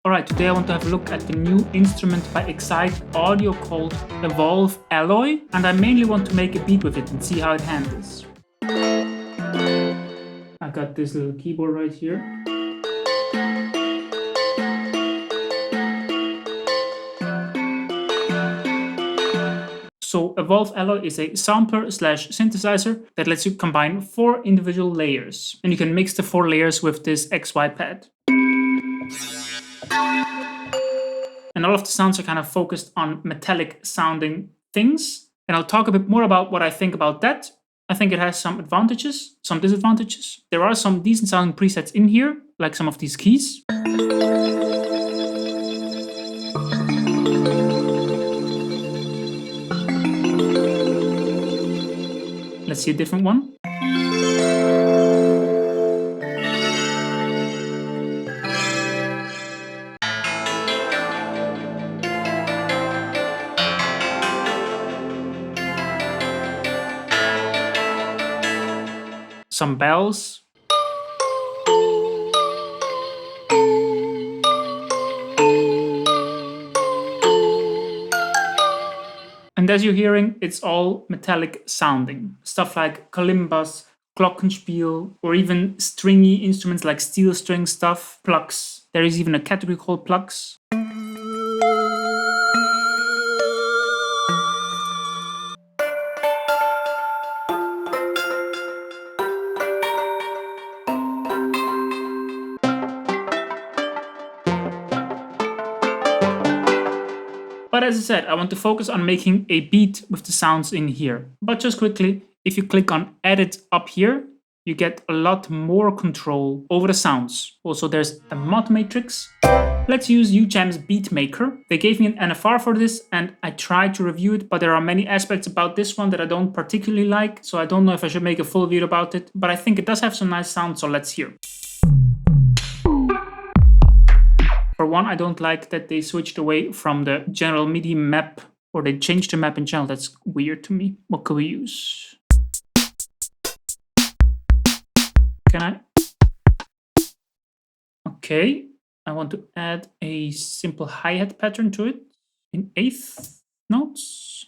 Alright, today I want to have a look at the new instrument by Excite Audio called Evolve Alloy, and I mainly want to make a beat with it and see how it handles. I got this little keyboard right here. So Evolve Alloy is a sampler/synthesizer that lets you combine 4 individual layers, and you can mix the 4 layers with this XY pad. And all of the sounds are kind of focused on metallic sounding things. And I'll talk a bit more about what I think about that. I think it has some advantages, some disadvantages. There are some decent sounding presets in here, like some of these keys. Let's see a different one. Some bells. And as you're hearing, it's all metallic sounding. Stuff like kalimbas, glockenspiel, or even stringy instruments like steel string stuff, plucks. There is even a category called plucks. But as I said, I want to focus on making a beat with the sounds in here. But just quickly, if you click on Edit up here, you get a lot more control over the sounds. Also, there's a mod matrix. Let's use UJAM's Beatmaker. They gave me an NFR for this and I tried to review it, but there are many aspects about this one that I don't particularly like. So I don't know if I should make a full video about it, but I think it does have some nice sounds, so let's hear. For one, I don't like that they switched away from the general MIDI map, or they changed the map in general. That's weird to me. What can we use? Can I? Okay, I want to add a simple hi-hat pattern to it in 8th notes.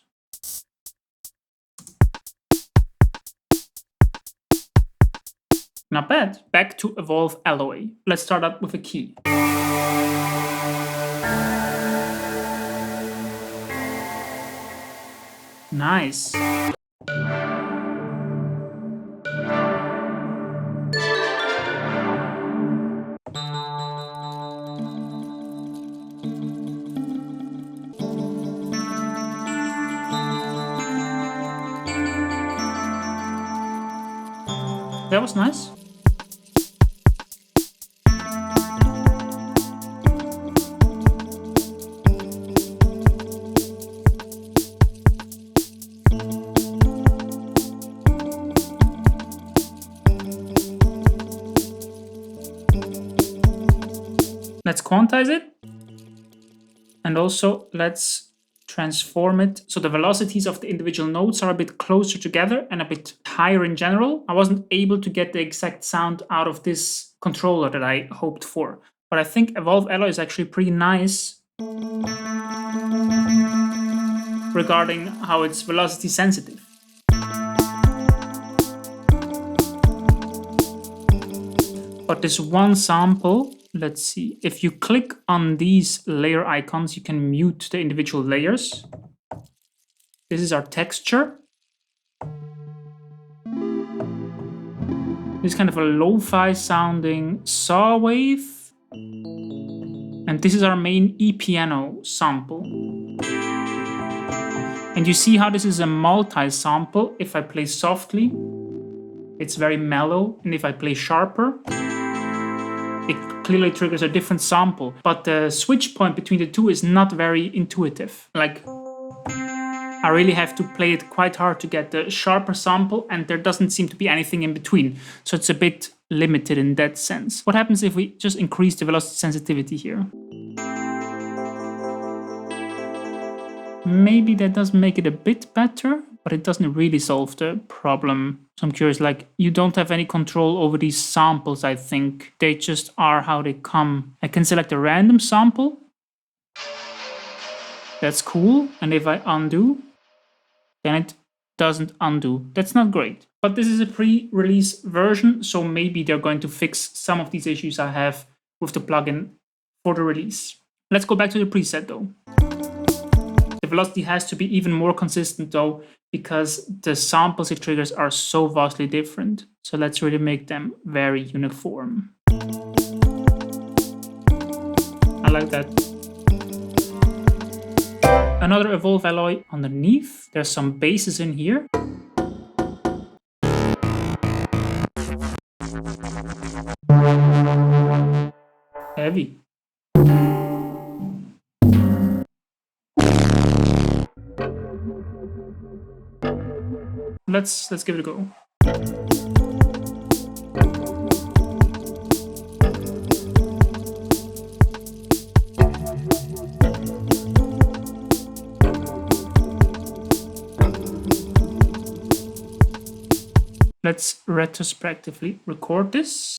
Not bad. Back to Evolve Alloy. Let's start out with a key. Nice. That was nice. Let's quantize it, and also let's transform it so the velocities of the individual notes are a bit closer together and a bit higher in general. I wasn't able to get the exact sound out of this controller that I hoped for, but I think Evolve Alloy is actually pretty nice regarding how it's velocity sensitive. But this one sample, let's see, if you click on these layer icons, you can mute the individual layers. This is our texture. This is kind of a lo-fi sounding saw wave. And this is our main E-piano sample. And you see how this is a multi-sample. If I play softly, it's very mellow. And if I play sharper, it clearly triggers a different sample, but the switch point between the two is not very intuitive. Like, I really have to play it quite hard to get the sharper sample, and there doesn't seem to be anything in between. So it's a bit limited in that sense. What happens if we just increase the velocity sensitivity here? Maybe that does make it a bit better, but it doesn't really solve the problem. So I'm curious, like, you don't have any control over these samples, I think. They just are how they come. I can select a random sample. That's cool. And if I undo, then it doesn't undo. That's not great. But this is a pre-release version, so maybe they're going to fix some of these issues I have with the plugin for the release. Let's go back to the preset though. The velocity has to be even more consistent though, because the samples it triggers are so vastly different. So let's really make them very uniform. I like that. Another evolve alloy underneath. There's some basses in here. Heavy. Let's give it a go. Let's retrospectively record this.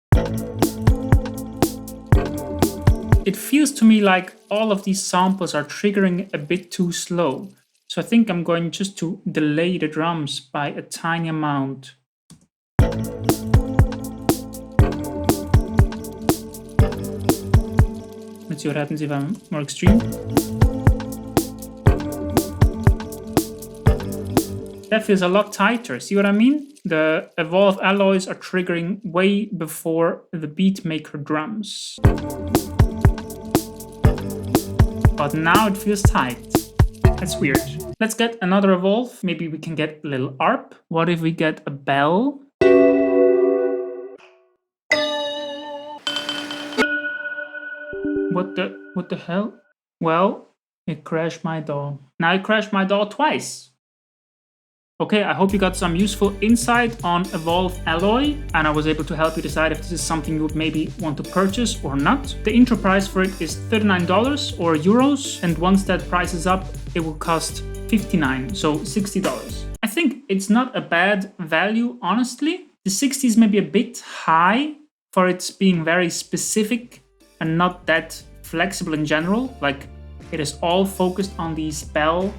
It feels to me like all of these samples are triggering a bit too slow. So I think I'm going just to delay the drums by a tiny amount. Let's see what happens if I'm more extreme. That feels a lot tighter. See what I mean? The Evolve alloys are triggering way before the Beatmaker drums. But now it feels tight. That's weird. Let's get another Evolve. Maybe we can get a little ARP. What if we get a bell? What the hell? Well, it crashed my DAW. Now it crashed my DAW twice. Okay, I hope you got some useful insight on Evolve Alloy, and I was able to help you decide if this is something you would maybe want to purchase or not. The intro price for it is $39 or euros, and once that price is up, it will cost $59, so $60. I think it's not a bad value, honestly. The 60 is maybe a bit high for its being very specific and not that flexible in general. Like, it is all focused on these bell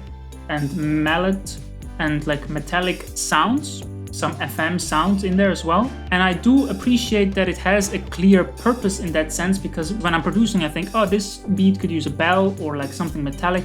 and mallet and like metallic sounds, some FM sounds in there as well. And I do appreciate that it has a clear purpose in that sense, because when I'm producing, I think, oh, this beat could use a bell or like something metallic.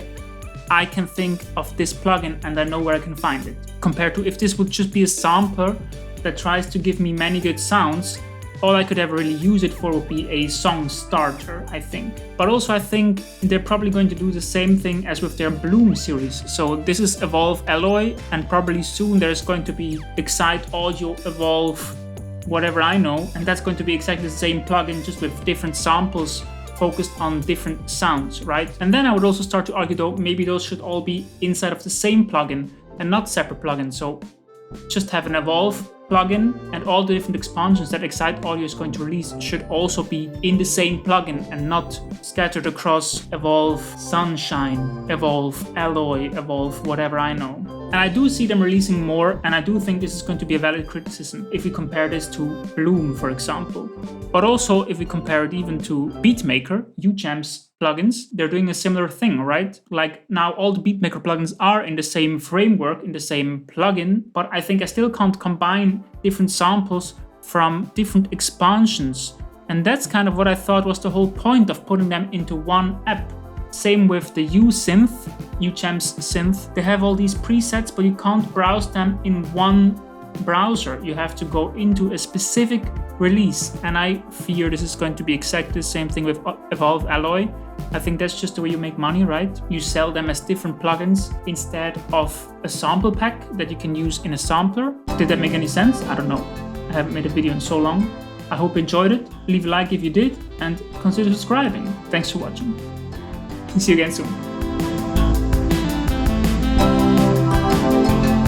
I can think of this plugin and I know where I can find it. Compared to if this would just be a sampler that tries to give me many good sounds, all I could ever really use it for would be a song starter, I think. But also I think they're probably going to do the same thing as with their Bloom series. So this is Evolve Alloy, and probably soon there's going to be Excite Audio Evolve, whatever I know, and that's going to be exactly the same plugin, just with different samples focused on different sounds, right? And then I would also start to argue though, maybe those should all be inside of the same plugin and not separate plugins. So just have an Evolve plugin, and all the different expansions that Excite Audio is going to release should also be in the same plugin and not scattered across Evolve Sunshine, Evolve Alloy, Evolve whatever I know. And I do see them releasing more, and I do think this is going to be a valid criticism if we compare this to Bloom, for example. But also if we compare it even to Beatmaker, UJAM's plugins, they're doing a similar thing, right? Like now all the Beatmaker plugins are in the same framework, in the same plugin, but I think I still can't combine different samples from different expansions. And that's kind of what I thought was the whole point of putting them into one app. Same with the UJAM's synth. They have all these presets, but you can't browse them in one browser. You have to go into a specific release. And I fear this is going to be exactly the same thing with Evolve Alloy. I think that's just the way you make money, right? You sell them as different plugins instead of a sample pack that you can use in a sampler. Did that make any sense? I don't know. I haven't made a video in so long. I hope you enjoyed it. Leave a like if you did, and consider subscribing. Thanks for watching. See you again soon.